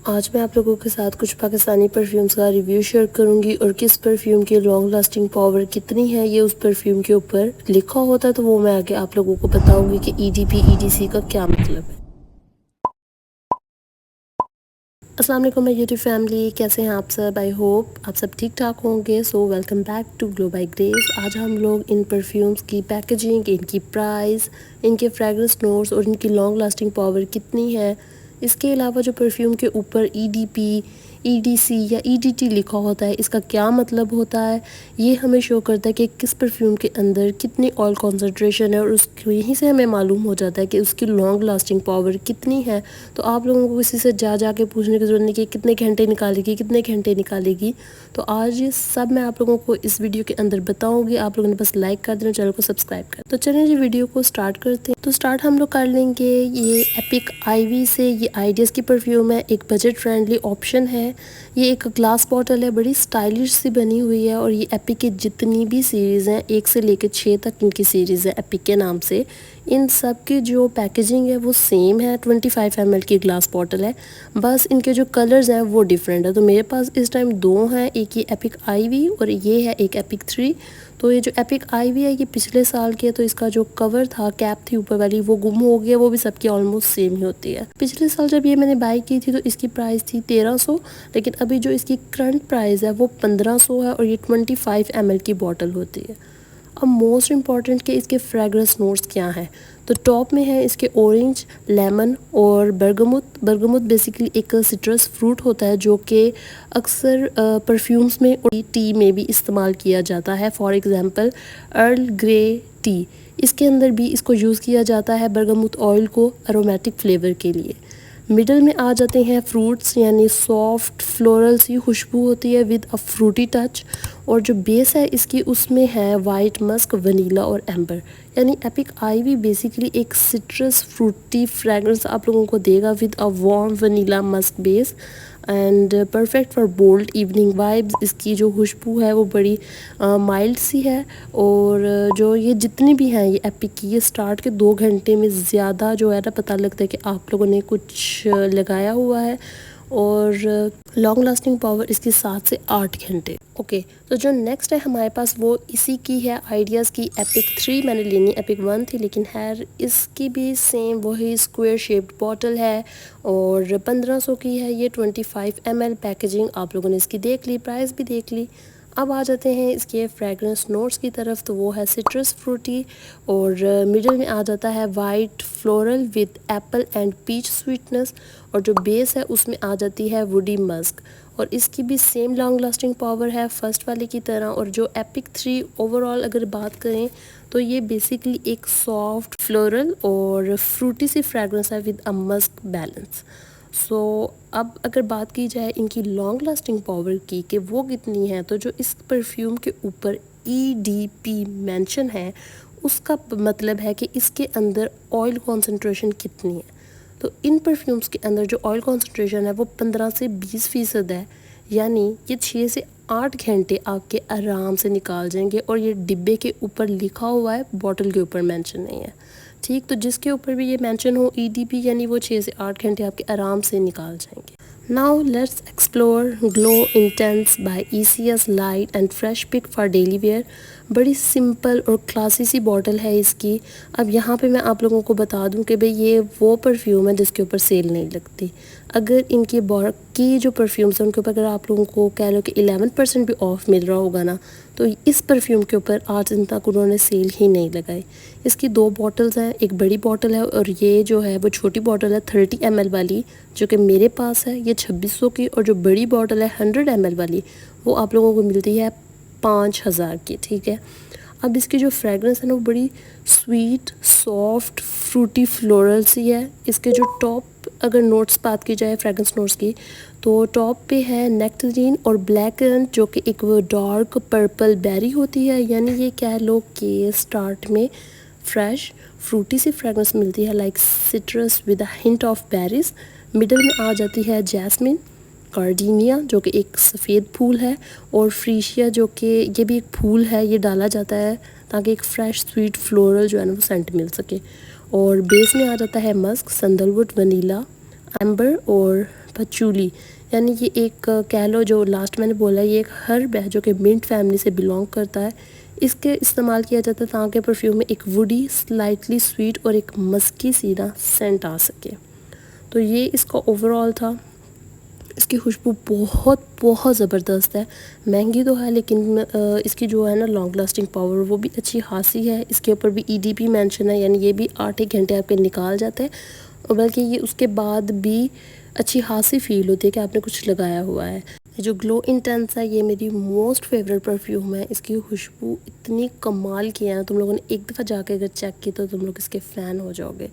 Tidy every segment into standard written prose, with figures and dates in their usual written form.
आज मैं आप लोगों के साथ कुछ पाकिस्तानी परफ्यूम्स का रिव्यू शेयर करूंगी और किस परफ्यूम की लॉन्ग लास्टिंग पावर कितनी है ये उस परफ्यूम के ऊपर लिखा होता है, तो वो मैं आगे आप लोगों को बताऊंगी कि ईडीपी ईडीसी का क्या मतलब है। अस्सलाम वालेकुम माय यूट्यूब फैमिली, कैसे हैं आप सब। आई होप आप सब ठीक ठाक होंगे। So welcome back to Glow by Grace. आज हम लोग इन परफ्यूम्स की पैकेजिंग, इनकी प्राइस, इनके फ्रेगरेंस नोट्स और इनकी लॉन्ग लास्टिंग पावर कितनी है, इसके अलावा जो परफ्यूम के ऊपर ईडीपी ईडीसी या ईडीटी लिखा होता है इसका क्या मतलब होता है, ये हमें शो करता है कि किस परफ्यूम के अंदर कितनी ऑयल कॉन्सेंट्रेशन है और उसको यहीं से हमें मालूम हो जाता है कि उसकी लॉन्ग लास्टिंग पावर कितनी है। तो आप लोगों को किसी से जा के पूछने की ज़रूरत नहीं कि कितने घंटे निकालेगी। तो आज ये सब मैं आप लोगों को इस वीडियो के अंदर बताऊंगी। आप लोगों ने बस लाइक कर देना, चैनल को सब्सक्राइब कर। तो चलिए जी वीडियो को स्टार्ट करते हैं। तो स्टार्ट हम लोग कर लेंगे ये एपिक आईवी से। ये आइडियाज़ की परफ्यूम है, एक बजट फ्रेंडली ऑप्शन है। ये एक ग्लास बॉटल है, बड़ी स्टाइलिश सी बनी हुई है। और ये एपिक की जितनी भी सीरीज़ हैं, 1 से लेकर 6 तक इनकी सीरीज़ है एपिक के नाम से, इन सब की जो पैकेजिंग है वो सेम है। 25 ml की ग्लास बॉटल है, बस इनके जो कलर्स हैं वो डिफरेंट है। तो मेरे पास इस टाइम 2 हैं, एक ये एपिक आईवी और ये है एक एपिक 3। तो ये जो एपिक आईवी है ये पिछले साल की है, तो इसका जो कवर था, कैप थी ऊपर वाली, वो गुम हो गया। वो भी सबकी ऑलमोस्ट सेम ही होती है। पिछले साल जब ये मैंने बाई की थी तो इसकी प्राइस थी 1300, लेकिन अभी जो इसकी करंट प्राइस है वो 1500 है और ये 25 ml की बॉटल होती है। अब मोस्ट इम्पॉर्टेंट कि इसके फ्रेगरेंस नोट्स क्या हैं। तो टॉप में है इसके ऑरेंज, लेमन और बरगमुत बेसिकली एक सिट्रस फ्रूट होता है जो कि अक्सर परफ्यूम्स में और टी में भी इस्तेमाल किया जाता है। For example earl grey T, इसके अंदर भी इसको यूज़ किया जाता है बरगमुत ऑयल को अरोमेटिक फ्लेवर के लिए। मिडल में आ जाते हैं फ्रूट्स, यानी सॉफ्ट फ्लोरल सी खुशबू होती है विद अ फ्रूटी टच। और जो बेस है इसकी उसमें है वाइट मस्क, वनीला और एम्बर। यानी एपिक आईवी बेसिकली एक सिट्रस फ्रूटी फ्रेगरेंस आप लोगों को देगा with a warm vanilla musk base and perfect for bold evening vibes. इसकी जो खुशबू है वो बड़ी माइल्ड सी है। और जो ये जितनी भी हैं ये एपिक की, ये स्टार्ट के 2 घंटे में ज़्यादा जो है ना पता लगता है कि आप लोगों ने कुछ लगाया हुआ है। और लॉन्ग लास्टिंग पावर इसकी 7 से 8 घंटे। ओके, तो जो नेक्स्ट है हमारे पास वो इसी की है, आइडियाज़ की एपिक 3 मैंने लेनी, एपिक 1 थी लेकिन खैर इसकी भी सेम वही स्क्वायर शेप्ड बॉटल है और 1500 की है ये। 25 ml पैकेजिंग आप लोगों ने इसकी देख ली, प्राइस भी देख ली। अब आ जाते हैं इसके फ्रेगरेंस नोट्स की तरफ। तो वो है सिट्रस फ्रूटी और मिडिल में आ जाता है white floral with apple and peach sweetness. और जो बेस है उसमें आ जाती है वुडी मस्क और इसकी भी सेम लॉन्ग लास्टिंग पावर है फर्स्ट वाले की तरह। और जो एपिक 3 ओवरऑल अगर बात करें तो ये बेसिकली एक सॉफ्ट फ्लोरल और फ्रूटी सी फ्रेगरेंस है विद अ मस्क बैलेंस। सो अब अगर बात की जाए इनकी लॉन्ग लास्टिंग पावर की कि वो कितनी है, तो जो इस परफ्यूम के ऊपर ईडीपी मेंशन है उसका मतलब है कि इसके अंदर ऑयल कॉन्सेंट्रेशन कितनी है। तो इन परफ्यूम्स के अंदर जो ऑयल कॉन्सेंट्रेशन है वो 15 से 20% है। यानी ये 6 से 8 घंटे आपके आराम से निकाल जाएंगे। और ये डिब्बे के ऊपर लिखा हुआ है, बॉटल के ऊपर मेंशन नहीं है। ठीक, तो जिसके ऊपर भी ये मेंशन हो ईडीपी, यानी वो 6 से 8 घंटे आपके आराम से निकाल जाएंगे। Now let's explore Glow intense by ECS light and fresh pick for daily wear. बड़ी सिंपल और क्लासी सी बॉटल है इसकी। अब यहाँ पे मैं आप लोगों को बता दूँ कि भाई ये वो परफ्यूम है जिसके ऊपर सेल नहीं लगती। अगर इनकी बाकी जो परफ्यूम्स हैं उनके ऊपर अगर आप लोगों को कह लो कि 11% भी ऑफ मिल रहा होगा ना, तो इस परफ्यूम के ऊपर आज दिन तक उन्होंने सेल ही नहीं लगाई। इसकी 2 बॉटल्स हैं, एक बड़ी बॉटल है और ये जो है वो छोटी बॉटल है 30 ml वाली जो कि मेरे पास है, ये 2600 की। और जो बड़ी बॉटल है 100 ml वाली वो आप लोगों को मिलती है 5000 की। ठीक है, अब इसकी जो फ्रेगरेंस है ना वो बड़ी स्वीट, सॉफ्ट, फ्रूटी, फ्लोरल सी है। इसके जो टॉप अगर नोट्स बात की जाए फ्रेगरेंस नोट्स की, तो टॉप पे है नेक्टरीन और ब्लैक करंट जो कि एक वो डार्क पर्पल बेरी होती है। यानी ये कह लो कि स्टार्ट में फ्रेश फ्रूटी सी फ्रेगरेंस मिलती है like citrus with a hint of berries. Middle में आ जाती है जैस्मिन, कार्डिनिया जो कि एक सफ़ेद फूल है, और फ्रीशिया जो कि ये भी एक फूल है, ये डाला जाता है ताकि एक फ़्रेश स्वीट फ्लोरल जो है ना वो सेंट मिल सके। और बेस में आ जाता है मस्क, सैंडलवुड, वनीला, एम्बर और पचूली, यानी ये एक कह लो जो लास्ट मैंने बोला, ये एक हर्ब है जो कि मिंट फैमिली से बिलोंग करता है। इसके इस्तेमाल किया जाता है ताकि परफ्यूम में एक वुडी, स्लाइटली स्वीट और एक मस्की सी ना सेंट आ सके। तो ये इसका ओवरऑल था। इसकी खुशबू बहुत बहुत ज़बरदस्त है। महंगी तो है लेकिन इसकी जो है ना लॉन्ग लास्टिंग पावर वो भी अच्छी खासी है। इसके ऊपर भी EDP मेंशन है, यानी ये भी 8 घंटे आपके निकाल जाते हैं, और बल्कि ये उसके बाद भी अच्छी खासी फील होती है कि आपने कुछ लगाया हुआ है। ये जो ग्लो इंटेंस है ये मेरी मोस्ट फेवरेट परफ्यूम है। इसकी खुशबू इतनी कमाल की है ना, तुम लोगों ने एक दफ़ा जाके अगर चेक की तो तुम लोग इसके फ़ैन हो जाओगे।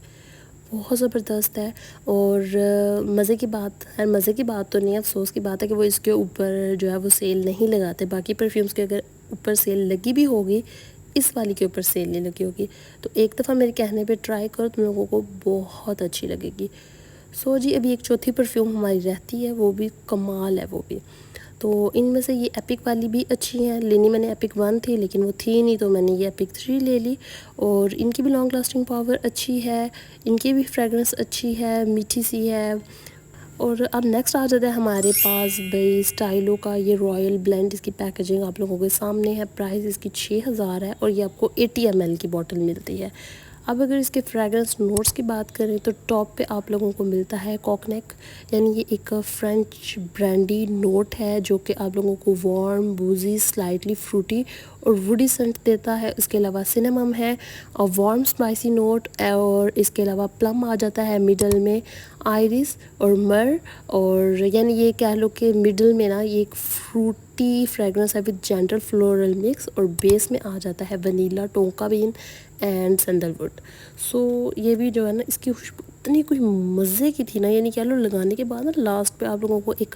बहुत ज़बरदस्त है। और मज़े की बात है, मज़े की बात तो नहीं, अफसोस की बात है कि वो इसके ऊपर जो है वो सेल नहीं लगाते। बाकी परफ्यूम्स के अगर ऊपर सेल लगी भी होगी, इस वाली के ऊपर सेल नहीं लगी होगी। तो एक दफ़ा मेरे कहने पे ट्राई करो, तुम लोगों को बहुत अच्छी लगेगी। सो जी, अभी एक चौथी परफ्यूम हमारी रहती है, वो भी कमाल है वो भी। तो इनमें से ये एपिक वाली भी अच्छी हैं। लेनी मैंने एपिक 1 थी लेकिन वो थी नहीं, तो मैंने ये एपिक 3 ले ली। और इनकी भी लॉन्ग लास्टिंग पावर अच्छी है, इनकी भी फ्रेगरेंस अच्छी है, मीठी सी है। और अब नेक्स्ट आ जाता है हमारे पास भाई स्टाइलो का ये रॉयल ब्लेंड। इसकी पैकेजिंग आप लोगों के सामने है। प्राइस इसकी 6000 है और ये आपको 80 ml की बॉटल मिलती है। अब अगर इसके फ्रेगरेंस नोट्स की बात करें तो टॉप पे आप लोगों को मिलता है कॉकनेक, यानी ये एक फ्रेंच ब्रांडी नोट है जो कि आप लोगों को वार्म, बूजी, स्लाइटली फ्रूटी और वुडी सेंट देता है। इसके अलावा सिनेमम है और वार्म स्पाइसी नोट, और इसके अलावा प्लम आ जाता है मिडल में, आइरिस और मर, और यानी ये कह लो कि मिडल में ना ये एक फ्रूटी फ्रेगरेंस है विद जेंटल फ्लोरल मिक्स, और बेस में आ जाता है vanilla, tonka been and sandalwood. सो ये भी जो है ना इसकी खुशबू इतनी कुछ मज़े की थी ना, यानी कह लो लगाने के बाद ना लास्ट पे आप लोगों को एक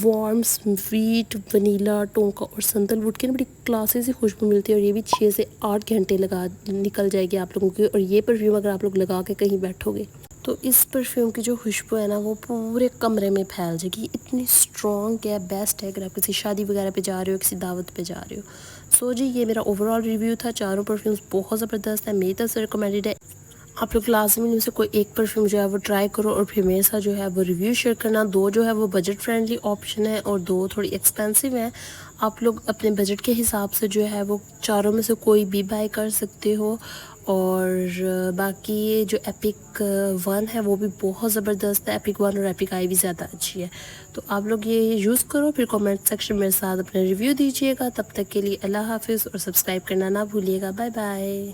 वार्म स्वीट वनीला, टोंका और सैंडलवुड की ना बड़ी क्लासी सी खुशबू मिलती है। और ये भी 6 से 8 घंटे लगा निकल जाएगी आप लोगों की। और ये परफ्यूम अगर आप लोग लगा के कहीं बैठोगे तो इस परफ्यूम की जो खुशबू है ना वो पूरे कमरे में फैल जाएगी। इतनी स्ट्रॉन्ग है, बेस्ट है अगर आप किसी शादी वगैरह पे जा रहे हो, किसी दावत पे जा रहे हो। सो जी, ये मेरा ओवरऑल रिव्यू था। चारों परफ्यूम्स बहुत ज़बरदस्त है, मेरी तरफ से रिकमेंडेड है। आप लोग लाजमी इनमें से कोई एक परफ्यूम जो है वो ट्राई करो और फिर मेरे साथ जो है वो रिव्यू शेयर करना। 2 जो है वो बजट फ्रेंडली ऑप्शन है और 2 थोड़ी एक्सपेंसिव हैं। आप लोग अपने बजट के हिसाब से जो है वो चारों में से कोई भी बाय कर सकते हो। और बाकी ये जो एपिक 1 है वो भी बहुत ज़बरदस्त है। एपिक 1 और एपिक आई भी ज़्यादा अच्छी है। तो आप लोग ये यूज़ करो, फिर कमेंट सेक्शन में मेरे साथ अपना रिव्यू दीजिएगा। तब तक के लिए अल्लाह हाफिज़ और सब्सक्राइब करना ना भूलिएगा। Bye bye.